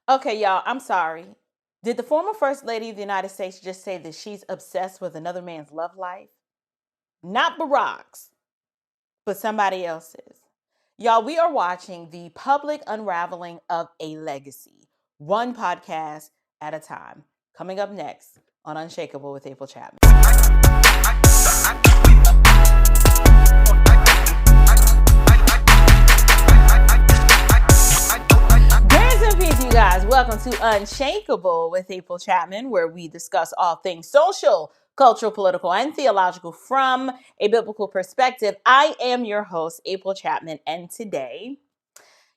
Okay, y'all, I'm sorry. Did the former First Lady of the United States just say that she's obsessed with another man's love life? Not Barack's, but somebody else's. Y'all, we are watching the public unraveling of a legacy, one podcast at a time. Coming up next on Unshakable with April Chapman. You guys, welcome to Unshakable with April Chapman, where we discuss all things social, cultural, political, and theological from a biblical perspective. I am your host, April Chapman, and today,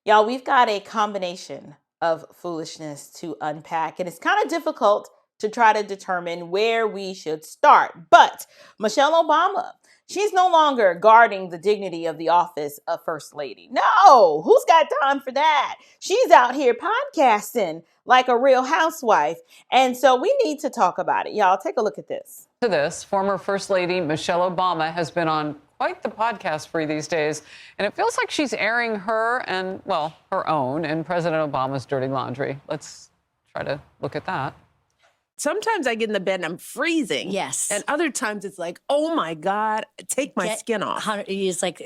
y'all, we've got a combination of foolishness to unpack, and it's kind of difficult to try to determine where we should start. But Michelle Obama, she's no longer guarding the dignity of the office of First Lady. No, who's got time for that? She's out here podcasting like a real housewife. And so we need to talk about it. Y'all, take a look at this. To this, former First Lady Michelle Obama has been on quite the podcast spree these days, and it feels like she's airing her and, well, her own and President Obama's dirty laundry. Let's try to look at that. Sometimes I get in the bed and I'm freezing. Yes. And other times it's like, oh my God, take my skin off. It's like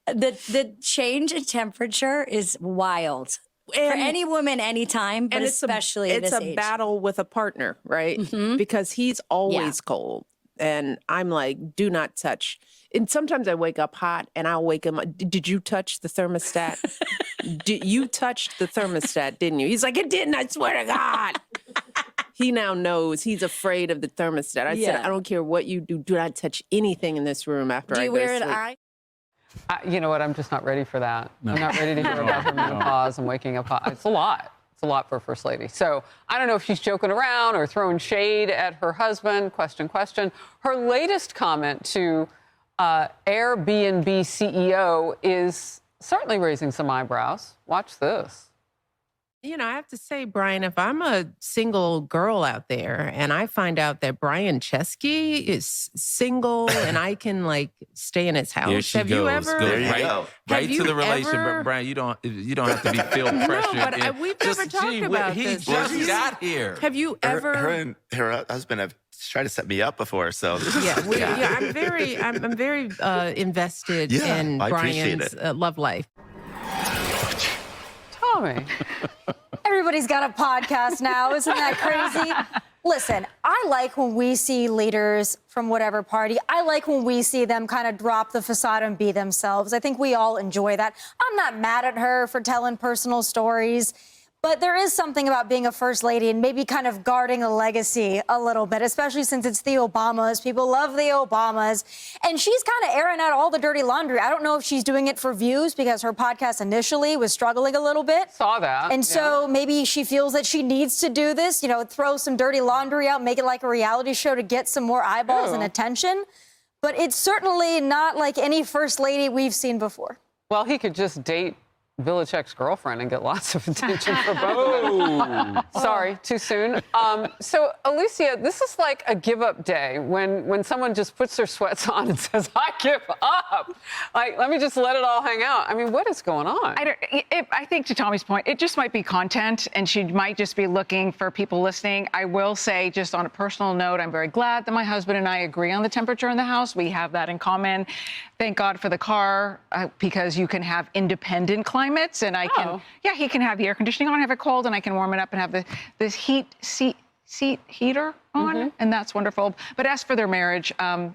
the change in temperature is wild. For any woman, anytime, but especially at this age. It's a battle with a partner, right? Mm-hmm. Because he's always cold. And I'm like, do not touch. And sometimes I wake up hot and I'll wake him up. Did you touch the thermostat? You touched the thermostat, didn't you? He's like, it didn't, I swear to God. He now knows. He's afraid of the thermostat. I said, I don't care what you do. Do not touch anything in this room after I go to sleep. Do you wear an eye? You know what? I'm just not ready for that. No. I'm not ready to hear about her menopause and waking up hot. It's a lot. It's a lot for a First Lady. So I don't know if she's joking around or throwing shade at her husband. Question. Her latest comment to Airbnb CEO is certainly raising some eyebrows. Watch this. You know, I have to say, Brian, if I'm a single girl out there and I find out that Brian Chesky is single and I can like stay in his house, Here she have goes. you ever? There you go. Right to the relationship, Brian. You don't have to be feel pressured. No, but we've never talked about this. He just got here. Have you ever? Her and her husband have tried to set me up before, so I'm very invested in Brian's love life. Tommy. Everybody's got a podcast now. Isn't that crazy? Listen, I like when we see leaders from whatever party. I like when we see them kind of drop the facade and be themselves. I think we all enjoy that. I'm not mad at her for telling personal stories. But there is something about being a First Lady and maybe kind of guarding a legacy a little bit, especially since it's the Obamas. People love the Obamas. And she's kind of airing out all the dirty laundry. I don't know if she's doing it for views because her podcast initially was struggling a little bit. Saw that. And so maybe she feels that she needs to do this, you know, throw some dirty laundry out, make it like a reality show to get some more eyeballs and attention. But it's certainly not like any First Lady we've seen before. Well, he could just date Belichick's girlfriend and get lots of attention for both. Sorry, too soon. So, Alicia, this is like a give-up day when someone just puts their sweats on and says, I give up. Like, let me just let it all hang out. I mean, what is going on? I think, to Tommy's point, it just might be content, and she might just be looking for people listening. I will say, just on a personal note, I'm very glad that my husband and I agree on the temperature in the house. We have that in common. Thank God for the car, because you can have independent climates, and I can, he can have the air conditioning on, have it cold, and I can warm it up and have this seat heater on, and that's wonderful. But as for their marriage, I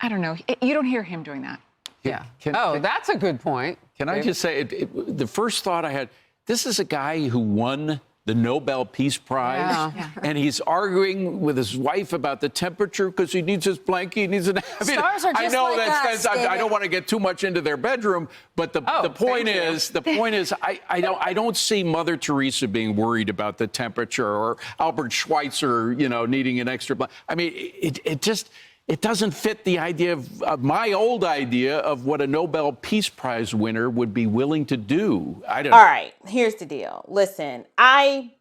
don't know. You don't hear him doing that. Yeah. That's a good point. Can I just say, the first thought I had, this is a guy who won the Nobel Peace Prize, and he's arguing with his wife about the temperature because he needs his blanket. He needs Stars are just I know like that's us, I don't want to get too much into their bedroom, but the point is, I don't see Mother Teresa being worried about the temperature or Albert Schweitzer, needing an extra blanket. I mean, it doesn't fit the idea of my old idea of what a Nobel Peace Prize winner would be willing to do. I don't know. All right, here's the deal. Listen, I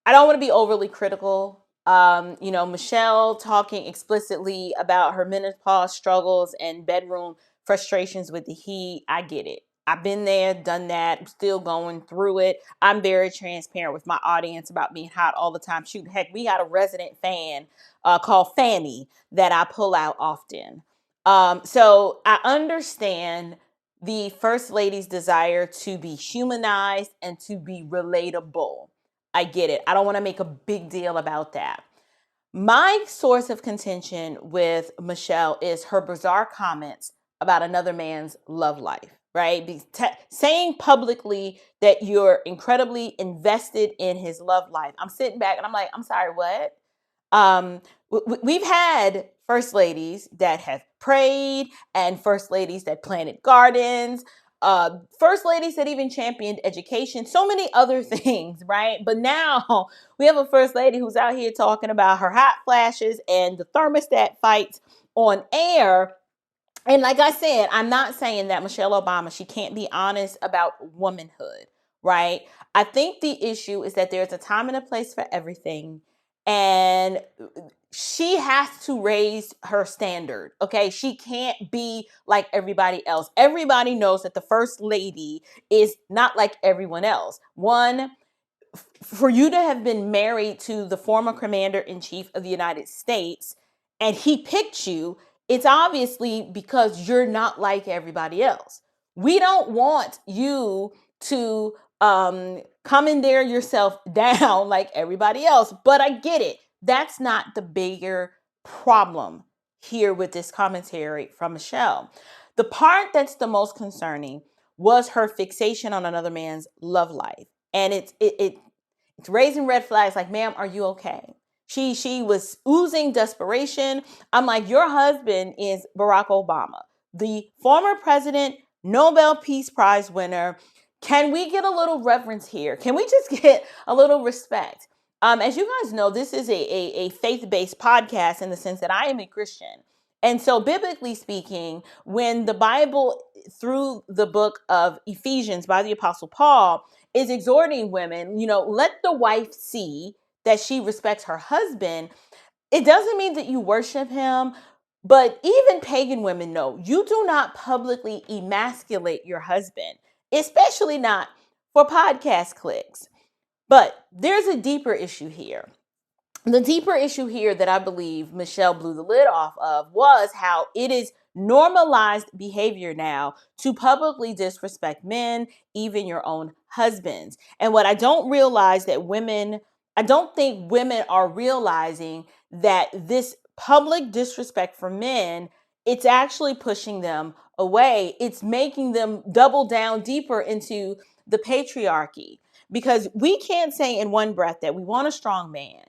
don't want to be overly critical. Michelle talking explicitly about her menopause struggles and bedroom frustrations with the heat. I get it. I've been there, done that. I'm still going through it. I'm very transparent with my audience about being hot all the time. Shoot, heck, we got a resident fan called Fanny that I pull out often. So I understand the First Lady's desire to be humanized and to be relatable. I get it. I don't want to make a big deal about that. My source of contention with Michelle is her bizarre comments about another man's love life, right? Saying publicly that you're incredibly invested in his love life. I'm sitting back and I'm like, I'm sorry, what? We've had first ladies that have prayed and first ladies that planted gardens, first ladies that even championed education, so many other things, right? But now we have a first lady who's out here talking about her hot flashes and the thermostat fights on air. And like I said, I'm not saying that Michelle Obama, she can't be honest about womanhood, right? I think the issue is that there's a time and a place for everything. And she has to raise her standard, okay? She can't be like everybody else. Everybody knows that the first lady is not like everyone else. One, for you to have been married to the former commander-in-chief of the United States and he picked you, it's obviously because you're not like everybody else. We don't want you to commandeer yourself down like everybody else, but I get it. That's not the bigger problem here with this commentary from Michelle. The part that's the most concerning was her fixation on another man's love life. And it's raising red flags like, ma'am, are you okay? She was oozing desperation. I'm like, your husband is Barack Obama, the former president, Nobel Peace Prize winner. Can we get a little reverence here? Can we just get a little respect? As you guys know, this is a faith-based podcast in the sense that I am a Christian. And so biblically speaking, when the Bible, through the book of Ephesians by the Apostle Paul, is exhorting women, let the wife see that she respects her husband. It doesn't mean that you worship him, but even pagan women know you do not publicly emasculate your husband, especially not for podcast clicks. But there's a deeper issue here. The deeper issue here that I believe Michelle blew the lid off of was how it is normalized behavior now to publicly disrespect men, even your own husbands. And what I don't think women are realizing that this public disrespect for men, it's actually pushing them away. It's making them double down deeper into the patriarchy, because we can't say in one breath that we want a strong man,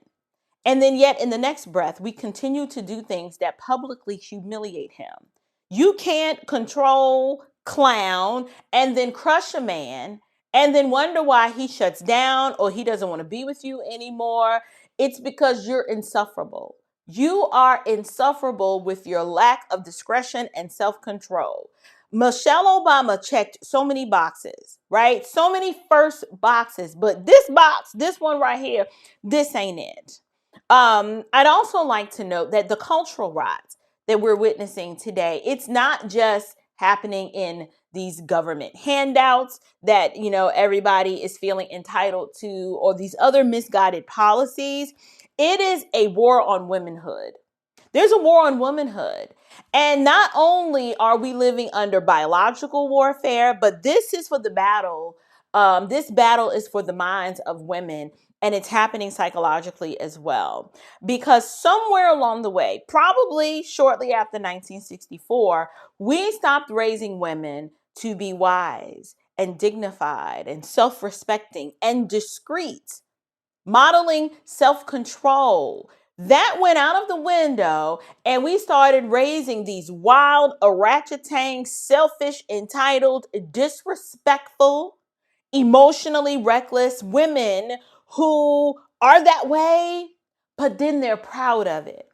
and then yet in the next breath, we continue to do things that publicly humiliate him. You can't control, clown, and then crush a man and then wonder why he shuts down or he doesn't want to be with you anymore. It's because you're insufferable. You are insufferable with your lack of discretion and self-control. Michelle Obama checked so many boxes, right? So many first boxes, but this box, this one right here, this ain't it. I'd also like to note that the cultural rise that we're witnessing today, it's not just happening in these government handouts that, everybody is feeling entitled to, or these other misguided policies. It is a war on womanhood. There's a war on womanhood. And not only are we living under biological warfare, but this is for the battle. This battle is for the minds of women. And it's happening psychologically as well. Because somewhere along the way, probably shortly after 1964, we stopped raising women to be wise and dignified and self-respecting and discreet, modeling self-control. That went out of the window, and we started raising these wild, orangutan, selfish, entitled, disrespectful, emotionally reckless women who are that way, but then they're proud of it.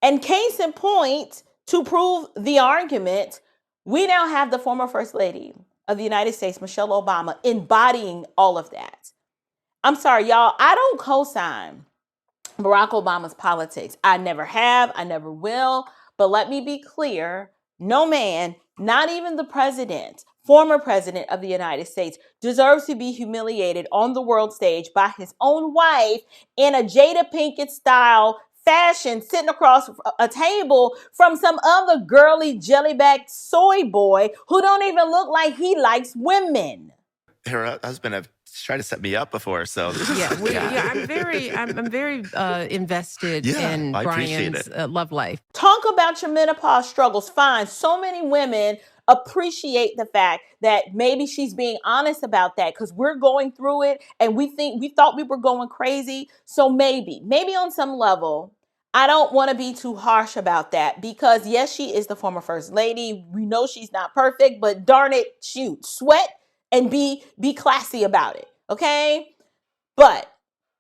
And case in point, to prove the argument, we now have the former First Lady of the United States, Michelle Obama, embodying all of that. I'm sorry, y'all, I don't co-sign Barack Obama's politics. I never have, I never will. But let me be clear, no man, not even the president, former president of the United States, deserves to be humiliated on the world stage by his own wife in a Jada Pinkett style fashion, sitting across a table from some other girly jellyback soy boy who don't even look like he likes women. Her husband have tried to set me up before, so this is, I'm very invested in I appreciate Brian's it. love life. Talk about your menopause struggles. Fine. So many women appreciate the fact that maybe she's being honest about that because we're going through it and we thought we were going crazy. So maybe on some level, I don't want to be too harsh about that because yes, she is the former first lady. We know she's not perfect, but darn it, shoot, sweat and be classy about it. Okay. But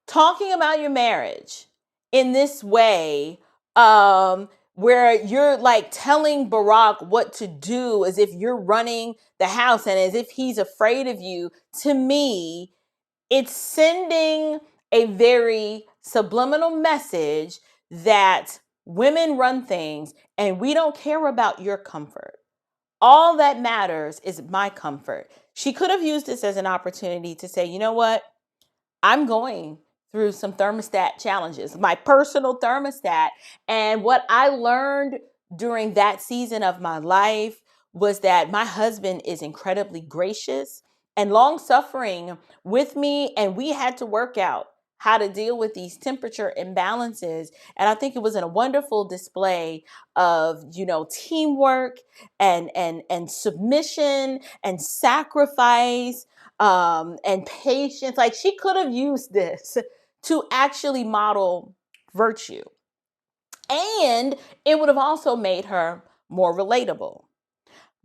talking about your marriage in this way, where you're like telling Barack what to do as if you're running the house and as if he's afraid of you, to me, it's sending a very subliminal message that women run things and we don't care about your comfort. All that matters is my comfort. She could have used this as an opportunity to say, you know what? I'm going through some thermostat challenges, my personal thermostat. And what I learned during that season of my life was that my husband is incredibly gracious and long suffering with me. And we had to work out how to deal with these temperature imbalances. And I think it was a wonderful display of, teamwork and submission and sacrifice and patience. Like she could have used this to actually model virtue. And it would have also made her more relatable.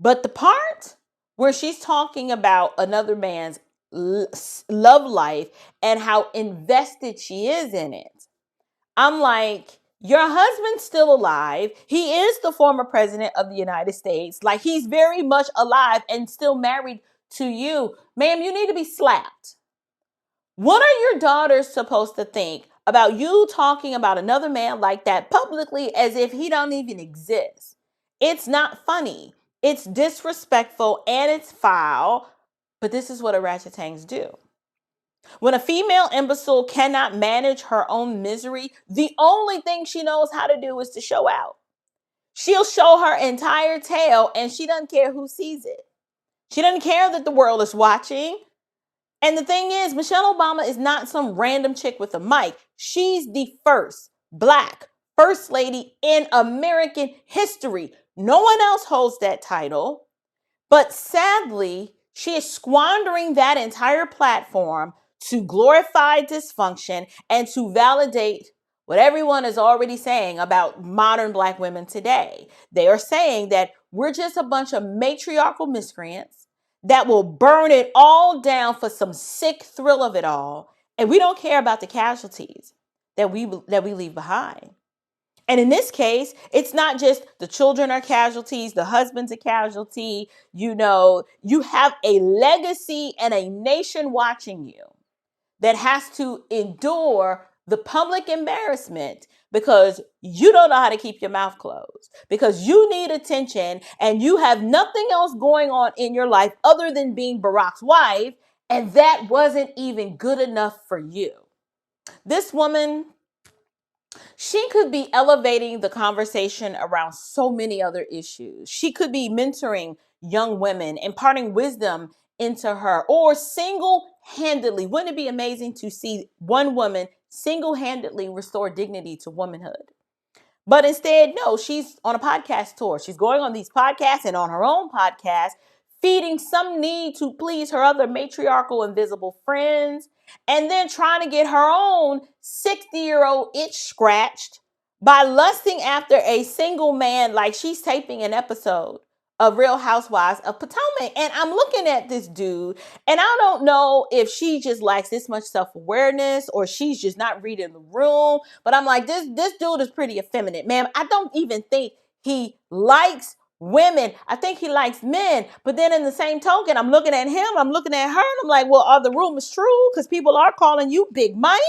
But the part where she's talking about another man's love life and how invested she is in it, I'm like, your husband's still alive. He is the former president of the United States. Like he's very much alive and still married to you. Ma'am, you need to be slapped. What are your daughters supposed to think about you talking about another man like that publicly as if he don't even exist? It's not funny. It's disrespectful and it's foul. But this is what orangutans do. When a female imbecile cannot manage her own misery, the only thing she knows how to do is to show out. She'll show her entire tail and she doesn't care who sees it. She doesn't care that the world is watching. And the thing is, Michelle Obama is not some random chick with a mic. She's the first Black first lady in American history. No one else holds that title. But sadly, she is squandering that entire platform to glorify dysfunction and to validate what everyone is already saying about modern Black women today. They are saying that we're just a bunch of matriarchal miscreants that will burn it all down for some sick thrill of it all. And we don't care about the casualties that we leave behind. And in this case, it's not just the children are casualties, the husband's a casualty. You have a legacy and a nation watching you that has to endure the public embarrassment because you don't know how to keep your mouth closed, because you need attention and you have nothing else going on in your life other than being Barack's wife. And that wasn't even good enough for you. This woman, she could be elevating the conversation around so many other issues. She could be mentoring young women, imparting wisdom into her, or single-handedly. Wouldn't it be amazing to see one woman single-handedly restore dignity to womanhood? But instead, no, she's on a podcast tour. She's going on these podcasts and on her own podcast, feeding some need to please her other matriarchal invisible friends, and then trying to get her own 60-year-old itch scratched by lusting after a single man like she's taping an episode of Real Housewives of Potomac. And I'm looking at this dude, and I don't know if she just lacks this much self-awareness or she's just not reading the room. But I'm like, this dude is pretty effeminate, man. I don't even think he likes women. I think he likes men. But then in the same token, I'm looking at him, I'm looking at her, and I'm like, well, are the rumors true? Because people are calling you Big Mike.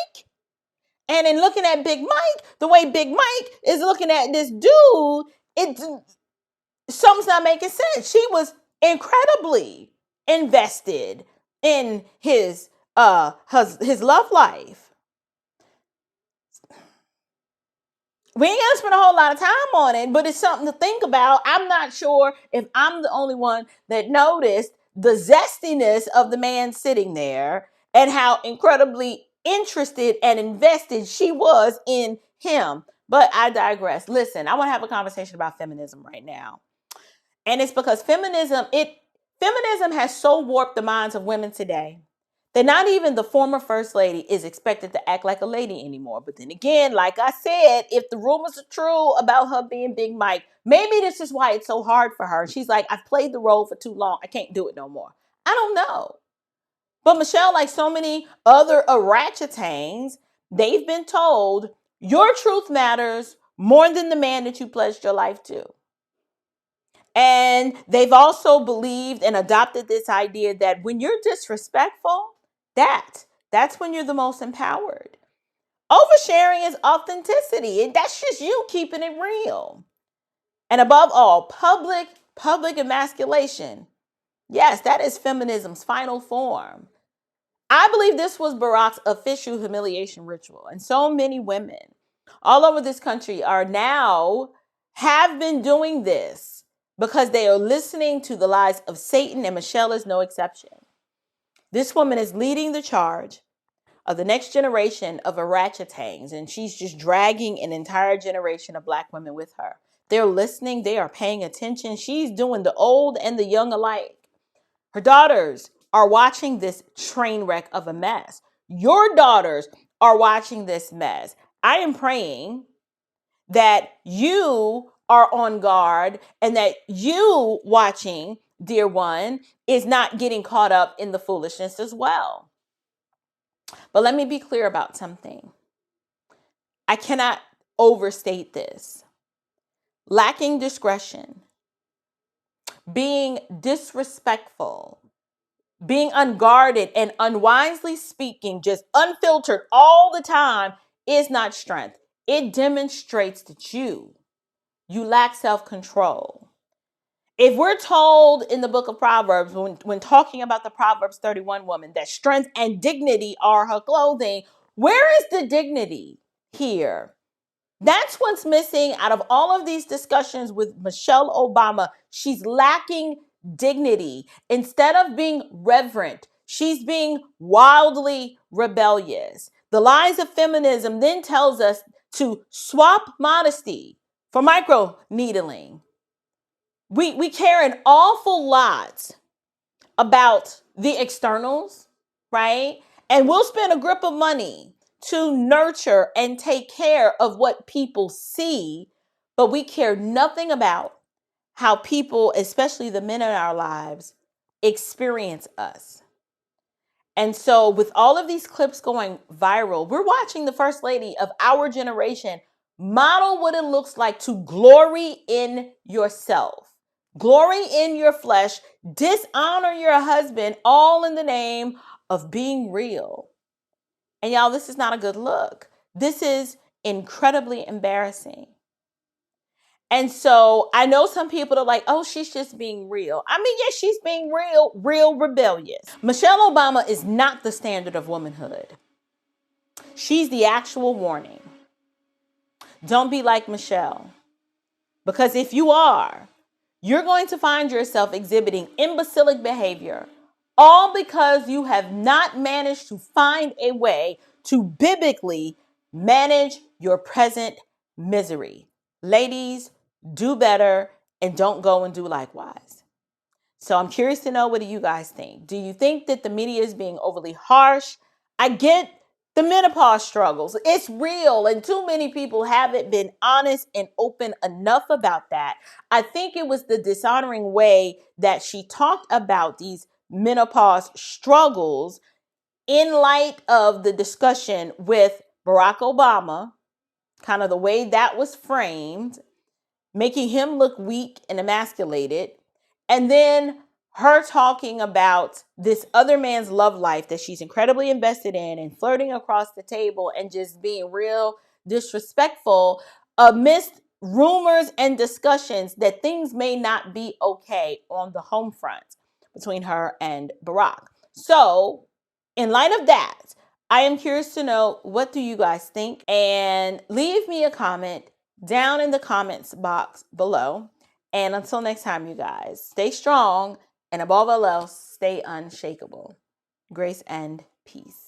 And in looking at Big Mike, the way Big Mike is looking at this dude, something's not making sense. She was incredibly invested in his love life. We ain't gonna spend a whole lot of time on it, but it's something to think about. I'm not sure if I'm the only one that noticed the zestiness of the man sitting there and how incredibly interested and invested she was in him. But I digress. Listen, I want to have a conversation about feminism right now. And it's because feminism has so warped the minds of women today that not even the former first lady is expected to act like a lady anymore. But then again, like I said, if the rumors are true about her being Big Mike, maybe this is why it's so hard for her. She's like, I've played the role for too long. I can't do it no more. I don't know. But Michelle, like so many other orangutans, they've been told your truth matters more than the man that you pledged your life to. And they've also believed and adopted this idea that when you're disrespectful, that's when you're the most empowered. Oversharing is authenticity, and that's just you keeping it real. And above all, public emasculation. Yes, that is feminism's final form. I believe this was Barack's official humiliation ritual, and so many women all over this country have been doing this because they are listening to the lies of Satan, and Michelle is no exception. This woman is leading the charge of the next generation of orangutans, and she's just dragging an entire generation of Black women with her. They're listening. They are paying attention. She's doing the old and the young alike. Her daughters are watching this train wreck of a mess. Your daughters are watching this mess. I am praying that you are on guard and that you watching, dear one, is not getting caught up in the foolishness as well. But let me be clear about something. I cannot overstate this. Lacking discretion, being disrespectful, being unguarded and unwisely speaking, just unfiltered all the time is not strength. It demonstrates that you lack self-control. If we're told in the book of Proverbs, when talking about the Proverbs 31 woman, that strength and dignity are her clothing, where is the dignity here? That's what's missing out of all of these discussions with Michelle Obama. She's lacking dignity. Instead of being reverent, she's being wildly rebellious. The lies of feminism then tells us to swap modesty for micro needling. We care an awful lot about the externals, right? And we'll spend a grip of money to nurture and take care of what people see, but we care nothing about how people, especially the men in our lives, experience us. And so with all of these clips going viral, we're watching the first lady of our generation model what it looks like to glory in yourself, glory in your flesh, dishonor your husband, all in the name of being real. And y'all, this is not a good look. This is incredibly embarrassing. And so I know some people are like, oh, she's just being real. I mean, yes, she's being real rebellious. Michelle Obama is not the standard of womanhood. She's the actual warning. Don't be like Michelle. Because if you are, you're going to find yourself exhibiting imbecilic behavior, all because you have not managed to find a way to biblically manage your present misery. Ladies, do better and don't go and do likewise. So I'm curious to know, what do you guys think? Do you think that the media is being overly harsh? I get the menopause struggles. It's real, and too many people haven't been honest and open enough about that. I think it was the dishonoring way that she talked about these menopause struggles in light of the discussion with Barack Obama, kind of the way that was framed, making him look weak and emasculated, and then her talking about this other man's love life that she's incredibly invested in and flirting across the table and just being real disrespectful amidst rumors and discussions that things may not be okay on the home front between her and Barack. So, in light of that, I am curious to know, what do you guys think? And leave me a comment down in the comments box below. And until next time, you guys, stay strong, and above all else, stay unshakable. Grace and peace.